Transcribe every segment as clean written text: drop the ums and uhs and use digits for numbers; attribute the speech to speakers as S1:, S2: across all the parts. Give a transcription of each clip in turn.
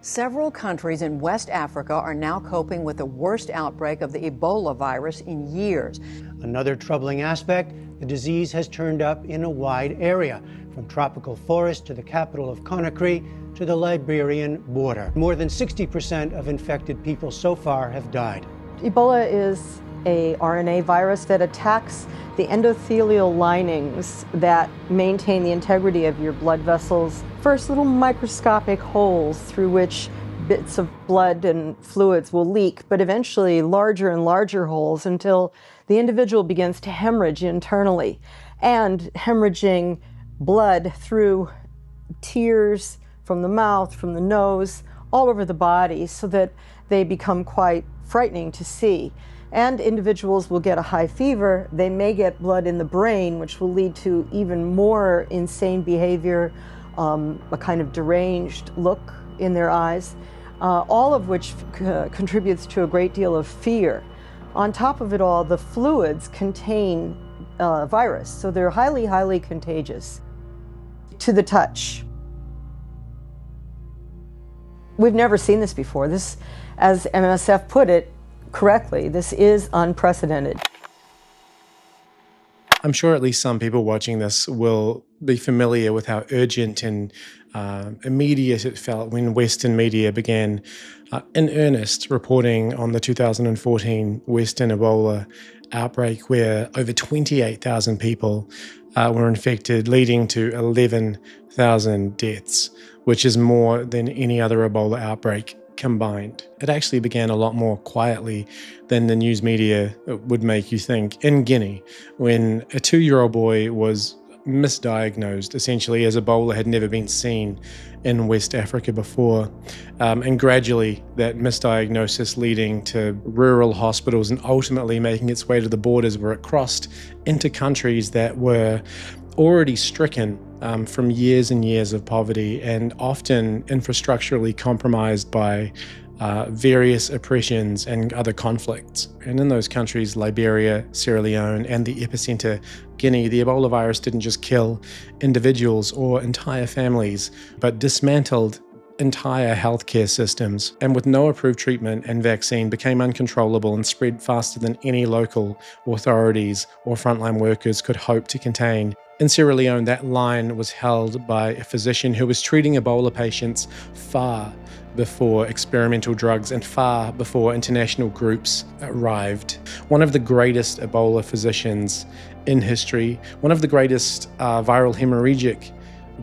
S1: Several countries in West Africa are now coping with the worst outbreak of the Ebola virus in years.
S2: Another troubling aspect, the disease has turned up in a wide area, from tropical forest to the capital of Conakry to the Liberian border. More than 60% of infected people so far have died.
S3: Ebola is a RNA virus that attacks the endothelial linings that maintain the integrity of your blood vessels. First, little microscopic holes through which bits of blood and fluids will leak, but eventually larger and larger holes until the individual begins to hemorrhage internally, and hemorrhaging blood through tears from the mouth, from the nose, all over the body, so that they become quite frightening to see. And individuals will get a high fever. They may get blood in the brain, which will lead to even more insane behavior, a kind of deranged look in their eyes, all of which contributes to a great deal of fear. On top of it all, the fluids contain virus, so they're highly, highly contagious to the touch. We've never seen this before. This, as MSF put it correctly, this is unprecedented.
S4: I'm sure at least some people watching this will be familiar with how urgent and immediate it felt when Western media began in earnest reporting on the 2014 Western Ebola outbreak, where over 28,000 people were infected, leading to 11,000 deaths, which is more than any other Ebola outbreak combined. It actually began a lot more quietly than the news media would make you think in Guinea, when a 2-year-old boy was misdiagnosed essentially as Ebola had never been seen in West Africa before, and gradually that misdiagnosis leading to rural hospitals and ultimately making its way to the borders, where it crossed into countries that were already stricken from years and years of poverty and often infrastructurally compromised by various oppressions and other conflicts. And in those countries, Liberia, Sierra Leone, and the epicenter, Guinea, the Ebola virus didn't just kill individuals or entire families, but dismantled entire healthcare systems, and with no approved treatment and vaccine, became uncontrollable and spread faster than any local authorities or frontline workers could hope to contain. In Sierra Leone, that line was held by a physician who was treating Ebola patients far before experimental drugs and far before international groups arrived. One of the greatest Ebola physicians in history, one of the greatest viral hemorrhagic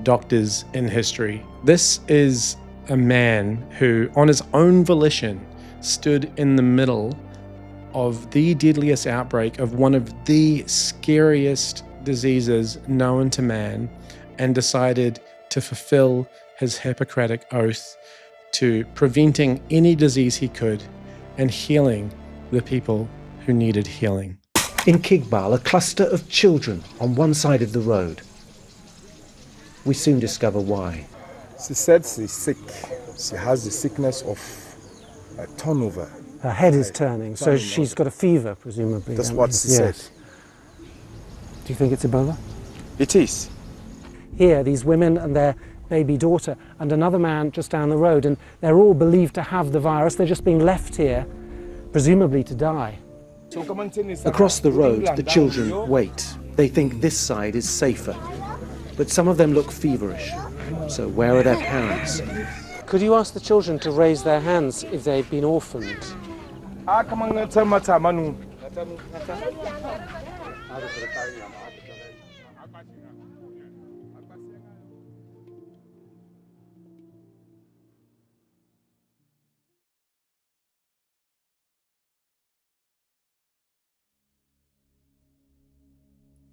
S4: doctors in history. This is a man who, on his own volition, stood in the middle of the deadliest outbreak of one of the scariest diseases known to man, and decided to fulfill his Hippocratic oath to preventing any disease he could and healing the people who needed healing.
S5: In Kigbal, a cluster of children on one side of the road. We soon discover why.
S6: She said she's sick. She has the sickness of a turnover.
S7: Her head is turning, so she's got a fever, presumably.
S6: That's what she said.
S7: Do you think it's Ebola?
S6: It is.
S7: Here, these women and their baby daughter and another man just down the road, and they're all believed to have the virus. They're just being left here, presumably to die.
S5: Across the road, the children wait. They think this side is safer. But some of them look feverish. So where are their parents?
S7: Could you ask the children to raise their hands if they've been orphaned?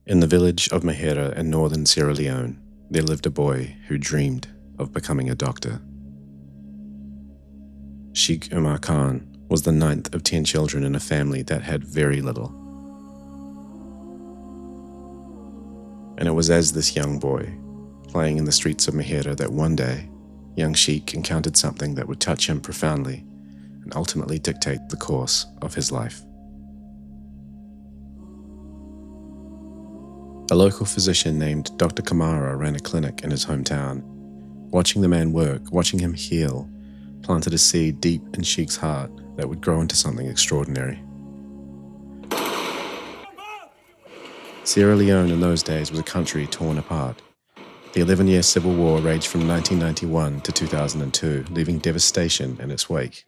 S4: In the village of Mahera in northern Sierra Leone, there lived a boy who dreamed of becoming a doctor. Sheik Umar Khan was the 9th of 10 children in a family that had very little. And it was as this young boy, playing in the streets of Mahera, that one day, young Sheik encountered something that would touch him profoundly and ultimately dictate the course of his life. A local physician named Dr. Kamara ran a clinic in his hometown. Watching the man work, watching him heal, planted a seed deep in Sheik's heart that would grow into something extraordinary. Sierra Leone in those days was a country torn apart. The 11-year civil war raged from 1991 to 2002, leaving devastation in its wake.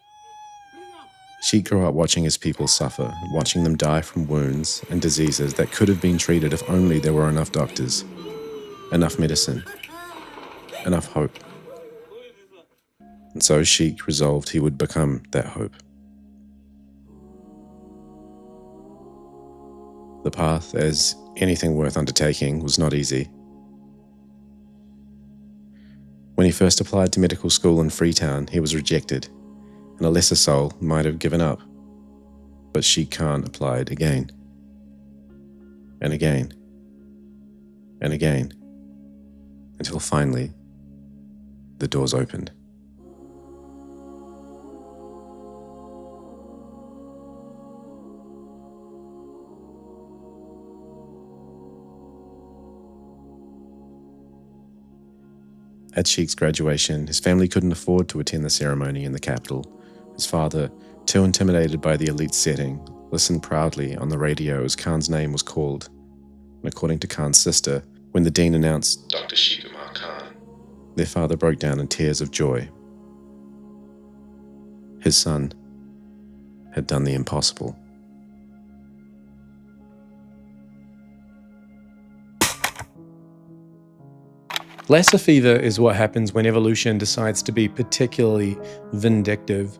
S4: Sheik grew up watching his people suffer, watching them die from wounds and diseases that could have been treated if only there were enough doctors, enough medicine, enough hope. And so Sheik resolved he would become that hope. The path, as anything worth undertaking, was not easy. When he first applied to medical school in Freetown, he was rejected, and a lesser soul might have given up. But Sheik Khan applied again, and again, and again, until finally the doors opened. At Sheik's graduation, his family couldn't afford to attend the ceremony in the capital. His father, too intimidated by the elite setting, listened proudly on the radio as Khan's name was called. And according to Khan's sister, when the dean announced Dr. Sheik Umar Khan, their father broke down in tears of joy. His son had done the impossible. Lassa fever is what happens when evolution decides to be particularly vindictive.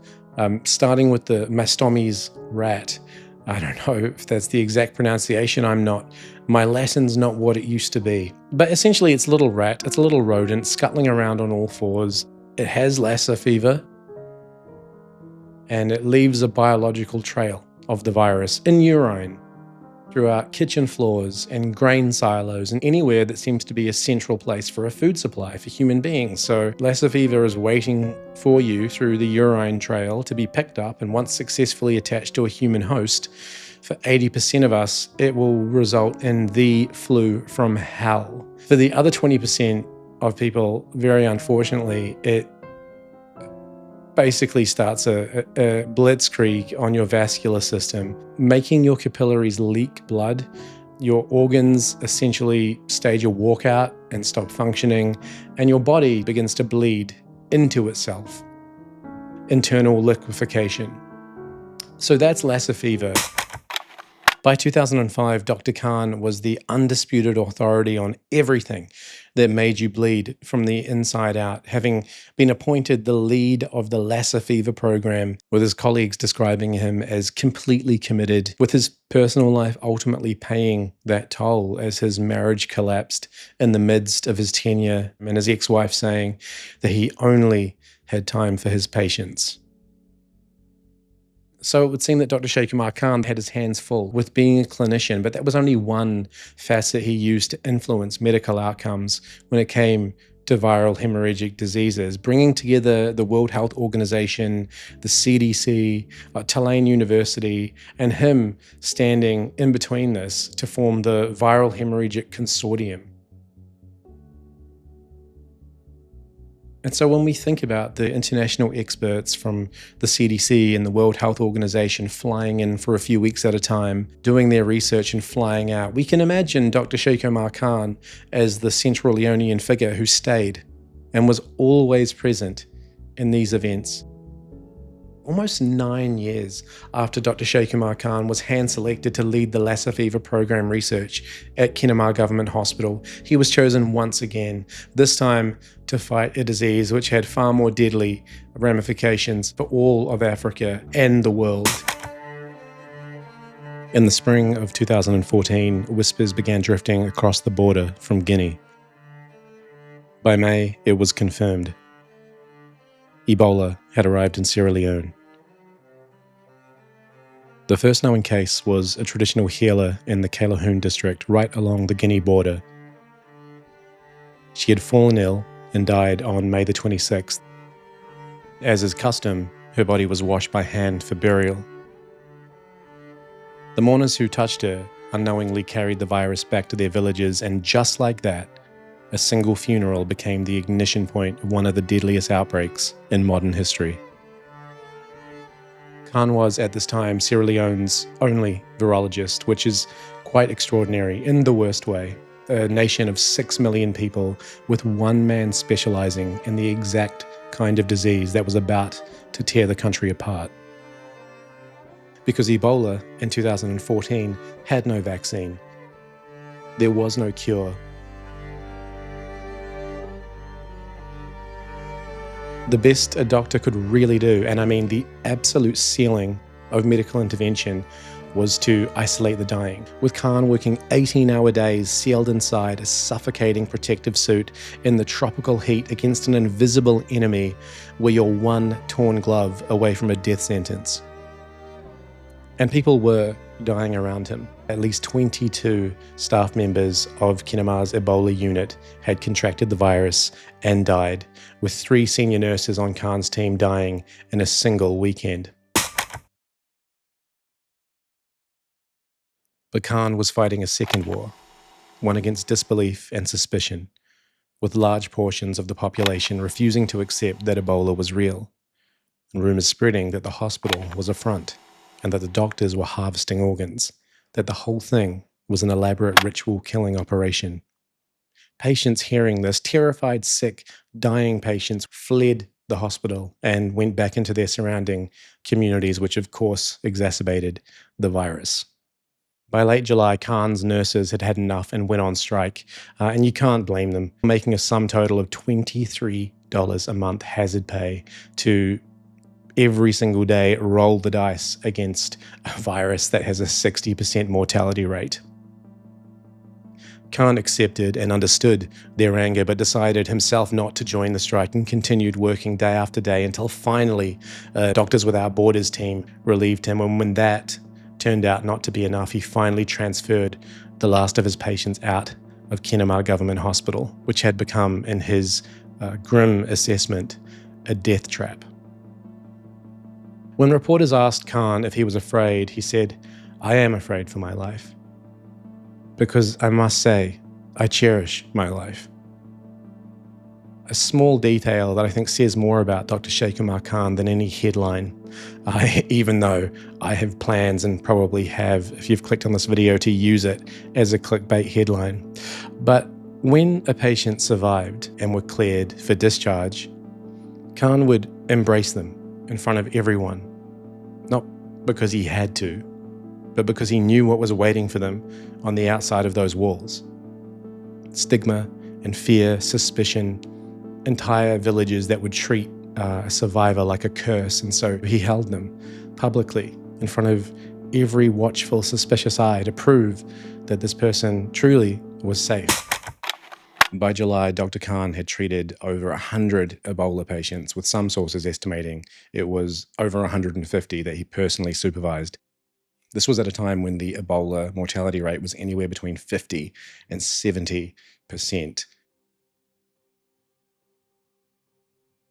S4: Starting with the Mastomys rat. I don't know if that's the exact pronunciation. My Latin's not what it used to be. But essentially it's a little rat, it's a little rodent scuttling around on all fours. It has Lassa fever, and it leaves a biological trail of the virus in urine, throughout kitchen floors and grain silos and anywhere that seems to be a central place for a food supply for human beings. So Lassa fever is waiting for you through the urine trail to be picked up, and once successfully attached to a human host, for 80% of us, it will result in the flu from hell. For the other 20% of people, very unfortunately, it basically starts a blitzkrieg on your vascular system, making your capillaries leak blood. Your organs essentially stage a walkout and stop functioning, and your body begins to bleed into itself. Internal liquefaction. So that's Lassa fever. By 2005, Dr. Khan was the undisputed authority on everything that made you bleed from the inside out, having been appointed the lead of the Lassa fever program, with his colleagues describing him as completely committed, with his personal life ultimately paying that toll as his marriage collapsed in the midst of his tenure, and his ex-wife saying that he only had time for his patients. So it would seem that Dr. Sheik Umar Khan had his hands full with being a clinician, but that was only one facet he used to influence medical outcomes when it came to viral hemorrhagic diseases, bringing together the World Health Organization, the CDC, Tulane University, and him standing in between this to form the Viral Hemorrhagic Consortium. And so when we think about the international experts from the CDC and the World Health Organization flying in for a few weeks at a time, doing their research and flying out, we can imagine Dr. Sheik Umar Khan as the central Leonean figure who stayed and was always present in these events. Almost 9 years after Dr. Sheik Umar Khan was hand-selected to lead the Lassa fever program research at Kenema Government Hospital, he was chosen once again, this time to fight a disease which had far more deadly ramifications for all of Africa and the world. In the spring of 2014, whispers began drifting across the border from Guinea. By May, it was confirmed. Ebola had arrived in Sierra Leone. The first known case was a traditional healer in the Calhoun district right along the Guinea border. She had fallen ill and died on May the 26th. As is custom, her body was washed by hand for burial. The mourners who touched her unknowingly carried the virus back to their villages, and just like that, a single funeral became the ignition point of one of the deadliest outbreaks in modern history. Khan was, at this time, Sierra Leone's only virologist, which is quite extraordinary in the worst way. A nation of 6 million people with one man specializing in the exact kind of disease that was about to tear the country apart. Because Ebola in 2014 had no vaccine. There was no cure. The best a doctor could really do, and I mean the absolute ceiling of medical intervention, was to isolate the dying, with Khan working 18-hour days sealed inside a suffocating protective suit in the tropical heat against an invisible enemy where you're one torn glove away from a death sentence. And people were dying around him. At least 22 staff members of Kenema's Ebola unit had contracted the virus and died, with 3 senior nurses on Khan's team dying in a single weekend. But Khan was fighting a second war, one against disbelief and suspicion, with large portions of the population refusing to accept that Ebola was real, and rumors spreading that the hospital was a front, and that the doctors were harvesting organs, that the whole thing was an elaborate ritual killing operation. Patients hearing this, terrified, sick, dying patients, fled the hospital and went back into their surrounding communities, which of course exacerbated the virus. By late July, Khan's nurses had had enough and went on strike, and you can't blame them, making a sum total of $23 a month hazard pay to every single day roll the dice against a virus that has a 60% mortality rate. Khan accepted and understood their anger, but decided himself not to join the strike and continued working day after day until finally Doctors Without Borders team relieved him. And when that turned out not to be enough, he finally transferred the last of his patients out of Kenema Government Hospital, which had become, in his grim assessment, a death trap. When reporters asked Khan if he was afraid, he said, "I am afraid for my life. Because I must say, I cherish my life." A small detail that I think says more about Dr. Sheik Umar Khan than any headline, even though I have plans and probably have, if you've clicked on this video, to use it as a clickbait headline. But when a patient survived and were cleared for discharge, Khan would embrace them in front of everyone, not because he had to, but because he knew what was waiting for them on the outside of those walls. Stigma and fear, suspicion, entire villages that would treat a survivor like a curse, and so he held them publicly in front of every watchful, suspicious eye to prove that this person truly was safe. By July, Dr. Khan had treated over 100 Ebola patients, with some sources estimating it was over 150 that he personally supervised. This was at a time when the Ebola mortality rate was anywhere between 50 and 70%.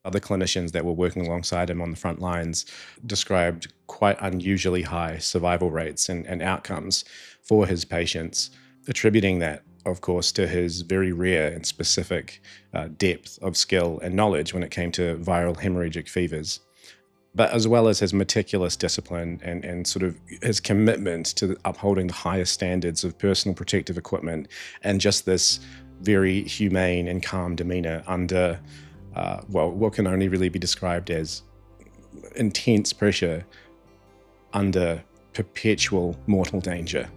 S4: Other clinicians that were working alongside him on the front lines described quite unusually high survival rates and outcomes for his patients, attributing that, of course, to his very rare and specific depth of skill and knowledge when it came to viral hemorrhagic fevers, but as well as his meticulous discipline and sort of his commitment to upholding the highest standards of personal protective equipment, and just this very humane and calm demeanor under, what can only really be described as intense pressure under perpetual mortal danger.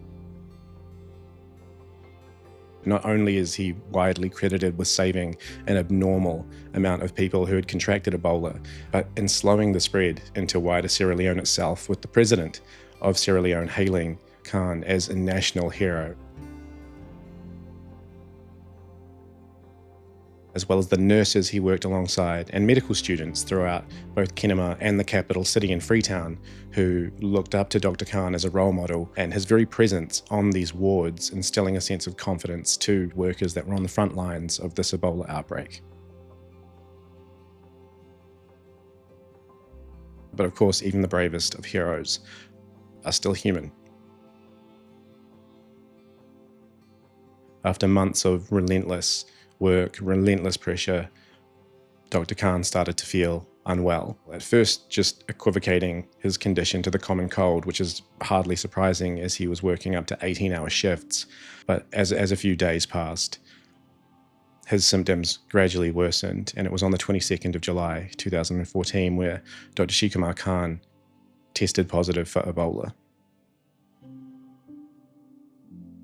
S4: Not only is he widely credited with saving an abnormal amount of people who had contracted Ebola, but in slowing the spread into wider Sierra Leone itself, with the president of Sierra Leone hailing Khan as a national hero, as well as the nurses he worked alongside and medical students throughout both Kenema and the capital city in Freetown, who looked up to Dr. Khan as a role model, and his very presence on these wards instilling a sense of confidence to workers that were on the front lines of this Ebola outbreak. But of course, even the bravest of heroes are still human. After months of relentless work, relentless pressure, Dr. Khan started to feel unwell. At first, just equivocating his condition to the common cold, which is hardly surprising as he was working up to 18-hour shifts. But as a few days passed, his symptoms gradually worsened, and it was on the 22nd of July, 2014, where Dr. Sheik Umar Khan tested positive for Ebola.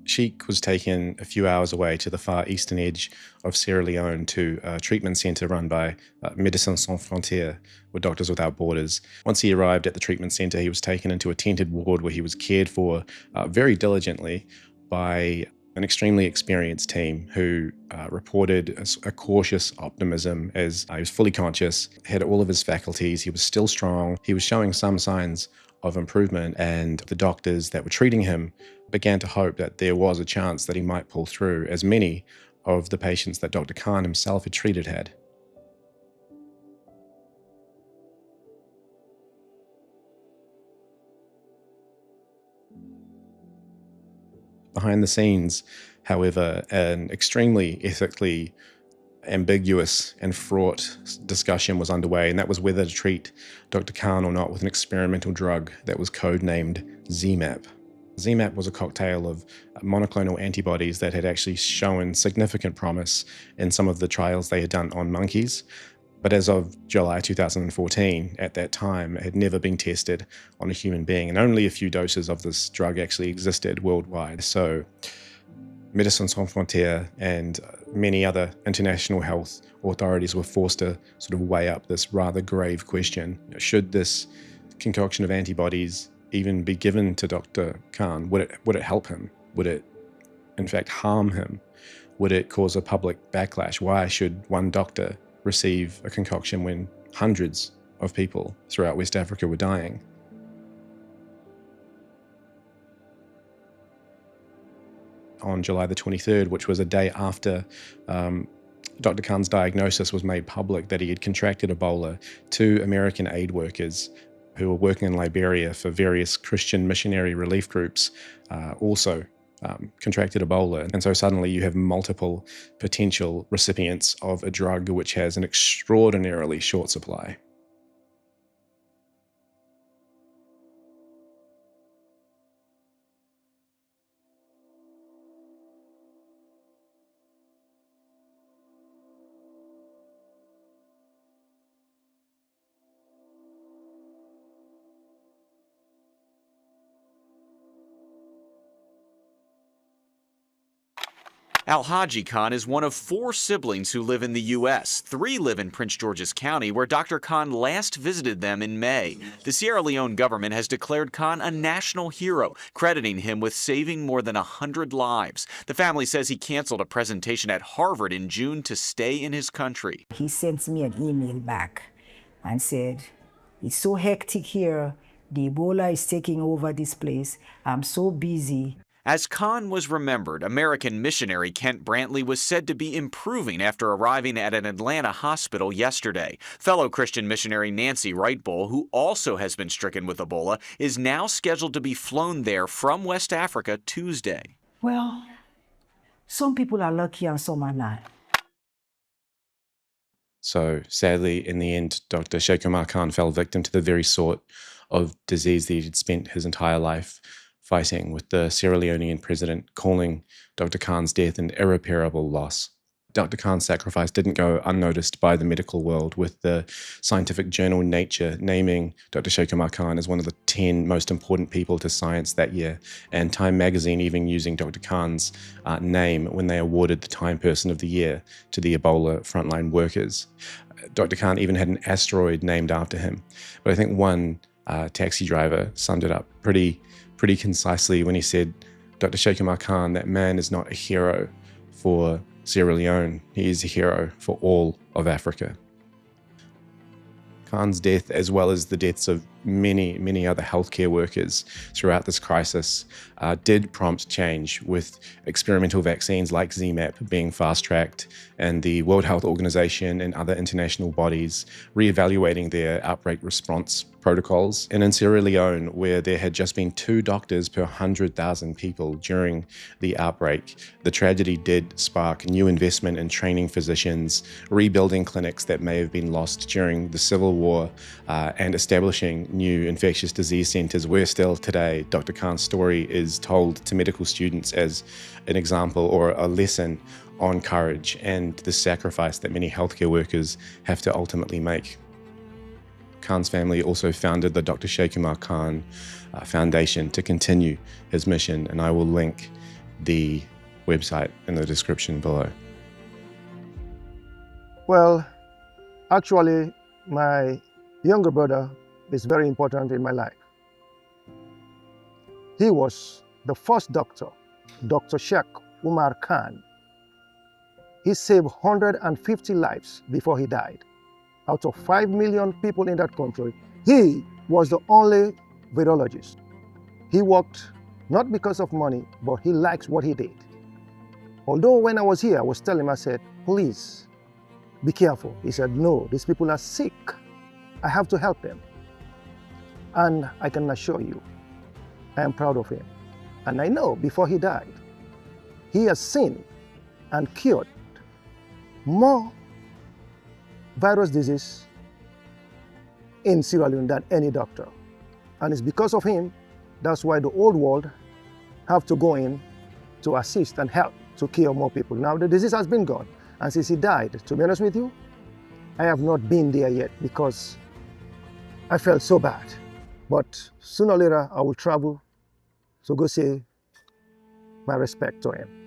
S4: Sheik was taken a few hours away to the far eastern edge of Sierra Leone to a treatment centre run by Médecins Sans Frontières, or Doctors Without Borders. Once he arrived at the treatment centre, he was taken into a tented ward where he was cared for very diligently by an extremely experienced team who reported a cautious optimism as he was fully conscious, had all of his faculties, he was still strong, he was showing some signs of improvement, and the doctors that were treating him began to hope that there was a chance that he might pull through, as many of the patients that Dr. Khan himself had treated had. Behind the scenes, however, an extremely ethically ambiguous and fraught discussion was underway, and that was whether to treat Dr. Khan or not with an experimental drug that was codenamed ZMapp. ZMapp was a cocktail of monoclonal antibodies that had actually shown significant promise in some of the trials they had done on monkeys. But as of July 2014, at that time, it had never been tested on a human being, and only a few doses of this drug actually existed worldwide. So Médecins Sans Frontières and many other international health authorities were forced to sort of weigh up this rather grave question. Should this concoction of antibodies even be given to Dr. Khan? Would it help him? Would it, in fact, harm him? Would it cause a public backlash? Why should one doctor receive a concoction when hundreds of people throughout West Africa were dying? On July the 23rd, which was a day after Dr. Khan's diagnosis was made public that he had contracted Ebola, 2 American aid workers who were working in Liberia for various Christian missionary relief groups also contracted Ebola. And so suddenly you have multiple potential recipients of a drug which has an extraordinarily short supply.
S8: Alhajie Khan is one of 4 siblings who live in the U.S. 3 live in Prince George's County, where Dr. Khan last visited them in May. The Sierra Leone government has declared Khan a national hero, crediting him with saving more than 100 lives. The family says he canceled a presentation at Harvard in June to stay in his country.
S9: He sent me an email back and said, "It's so hectic here. The Ebola is taking over this place. I'm so busy."
S8: As Khan was remembered, American missionary Kent Brantley was said to be improving after arriving at an Atlanta hospital yesterday. Fellow Christian missionary Nancy Wright-Bull, who also has been stricken with Ebola, is now scheduled to be flown there from West Africa Tuesday.
S9: Well, some people are lucky and some are not.
S4: So sadly, in the end, Dr. Sheik Umar Khan fell victim to the very sort of disease that he had spent his entire life fighting, with the Sierra Leonean president calling Dr. Khan's death an irreparable loss. Dr. Khan's sacrifice didn't go unnoticed by the medical world, with the scientific journal Nature naming Dr. Sheik Umar Khan as one of the 10 most important people to science that year, and Time magazine even using Dr. Khan's name when they awarded the Time Person of the Year to the Ebola frontline workers. Dr. Khan even had an asteroid named after him. But I think one taxi driver summed it up pretty concisely when he said, "Dr. Sheik Umar Khan, that man is not a hero for Sierra Leone, he is a hero for all of Africa." Khan's death, as well as the deaths of many other healthcare workers throughout this crisis, did prompt change, with experimental vaccines like ZMapp being fast-tracked, and the World Health Organization and other international bodies reevaluating their outbreak response
S10: protocols. And in Sierra Leone, where there had just been 2 doctors per 100,000 people during the outbreak, the tragedy did spark new investment in training physicians, rebuilding clinics that may have been lost during the civil war, and establishing new infectious disease centers where still today Dr. Khan's story is told to medical students as an example or a lesson on courage and the sacrifice that many healthcare workers have to ultimately make. Khan's family also founded the Dr. Sheik Umar Khan Foundation to continue his mission, and I will link the website in the description below.
S11: Well, actually, my younger brother is very important in my life. He was the first doctor, Dr. Sheik Umar Khan. He saved 150 lives before he died. Out of 5 million people in that country, he was the only virologist. He worked not because of money, but he likes what he did. Although when I was here, I was telling him, I said, please, be careful. He said, no, these people are sick. I have to help them. And I can assure you, I am proud of him. And I know before he died, he has seen and cured more virus disease in Sierra Leone than any doctor. And it's because of him, that's why the old world have to go in to assist and help to cure more people. Now the disease has been gone, and since he died, to be honest with you, I have not been there yet because I felt so bad. But sooner or later, I will travel to go say my respect to him.